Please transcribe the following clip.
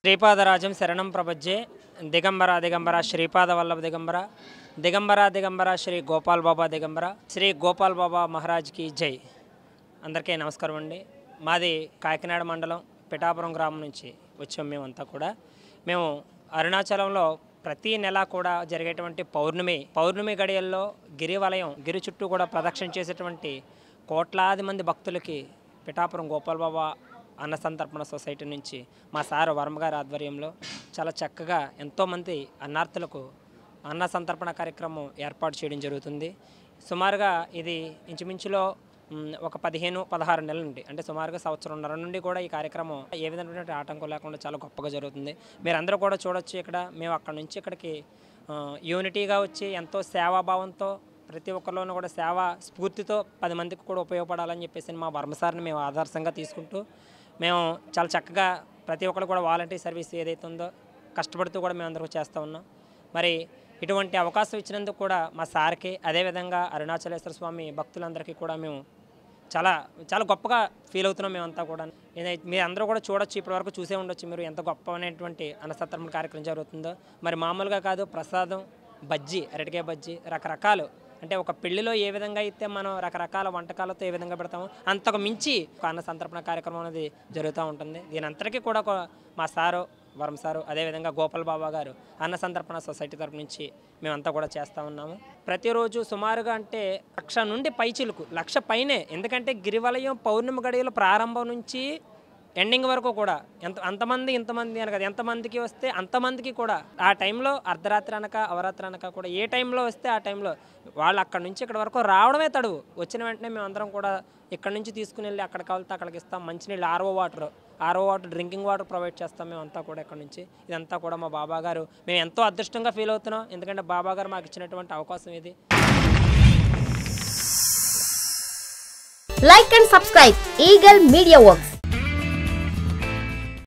శ్రీపాదరాజం శరణం ప్రపంచే దిగంబర దిగంబర శ్రీపాద వల్లభ దిగంబర దిగంబర దిగంబర శ్రీ గోపాల్ బాబా దిగంబర శ్రీ గోపాల్ బాబా మహారాజ్ కి జై. అందరికీ నమస్కారం అండి. మాది కాకినాడ మండలం పిఠాపురం గ్రామం నుంచి వచ్చాం. మేము అరుణాచలంలో ప్రతి నెల కూడా జరిగేటువంటి పౌర్ణమి గడియల్లో గిరి చుట్టూ కూడా ప్రదక్షిణ చేసేటువంటి కోట్లాది మంది భక్తులకి పిఠాపురం గోపాల్ బాబా అన్న సంతర్పణ సొసైటీ నుంచి మా సార్ వర్మ గారి ఆధ్వర్యంలో చాలా చక్కగా ఎంతోమంది అన్నార్థులకు అన్న సంతర్పణ కార్యక్రమం ఏర్పాటు చేయడం జరుగుతుంది. సుమారుగా ఇది ఇంచుమించులో ఒక 15-16 నెలల నుండి, అంటే సుమారుగా సంవత్సరంన్నర నుండి కూడా ఈ కార్యక్రమం ఏ విధమైనటువంటి ఆటంకం లేకుండా చాలా గొప్పగా జరుగుతుంది. మీరందరూ కూడా చూడొచ్చు. ఇక్కడ మేము అక్కడ నుంచి ఇక్కడికి యూనిటీగా వచ్చి ఎంతో సేవాభావంతో ప్రతి ఒక్కరిలోనూ కూడా సేవా స్ఫూర్తితో 10 మందికి కూడా ఉపయోగపడాలని చెప్పేసి మా వర్మ సార్ని మేము ఆదర్శంగా తీసుకుంటూ మేము చాలా చక్కగా ప్రతి ఒక్కరు కూడా వాలంటీర్ సర్వీస్ ఏదైతే ఉందో కష్టపడుతూ కూడా మేము అందరూ చేస్తూ ఉన్నాం. మరి ఇటువంటి అవకాశం ఇచ్చినందుకు కూడా మా సార్కి, అదేవిధంగా అరుణాచలేశ్వర స్వామి భక్తులందరికీ కూడా మేము చాలా చాలా గొప్పగా ఫీల్ అవుతున్నాం. మేమంతా కూడా మీరు అందరూ కూడా చూడొచ్చు, ఇప్పటివరకు చూసే ఉండొచ్చు మీరు ఎంత గొప్ప అనేటువంటి అన్నసంతర్పణ కార్యక్రమం జరుగుతుందో. మరి మామూలుగా కాదు, ప్రసాదం, బజ్జీ, అరటికాయ బజ్జీ, రకరకాలు, అంటే ఒక పెళ్లిలో ఏ విధంగా అయితే మనం రకరకాల వంటకాలతో ఏ విధంగా పెడతామో అంతకు మించి ఒక అన్న సంతర్పణ కార్యక్రమం అనేది జరుగుతూ ఉంటుంది. దీని అంతటికీ కూడా మా సారు వర్మ సారు, అదేవిధంగా గోపాల్ బాబా గారు అన్న సంతర్పణ సొసైటీ తరపు నుంచి మేమంతా కూడా చేస్తూ ఉన్నాము. ప్రతిరోజు సుమారుగా అంటే 1,00,000 నుండి పైచిలుకు 1,00,000 పైనే. ఎందుకంటే గిరివలయం పౌర్ణమి గడియల ప్రారంభం నుంచి ఎండింగ్ వరకు కూడా ఇంతమంది అని కదా, ఎంతమందికి వస్తే అంతమందికి కూడా ఆ టైంలో అర్ధరాత్రి అనక అవరాత్రి అనక కూడా ఏ టైంలో వస్తే ఆ టైంలో వాళ్ళు అక్కడ నుంచి ఇక్కడ వరకు రావడమే తడువు. వచ్చిన వెంటనే మేము అందరం కూడా ఇక్కడ నుంచి తీసుకుని వెళ్ళి అక్కడ కావాలితే అక్కడికి ఇస్తాం. మంచినీళ్ళు, RO water, drinking water provide చేస్తాం మేమంతా కూడా ఇక్కడ నుంచి. ఇదంతా కూడా మా బాబా గారు, మేము ఎంతో అదృష్టంగా ఫీల్ అవుతున్నాం. ఎందుకంటే బాబా గారు మాకు ఇచ్చినటువంటి అవకాశం ఇది. Like and subscribe Eagle Media Works.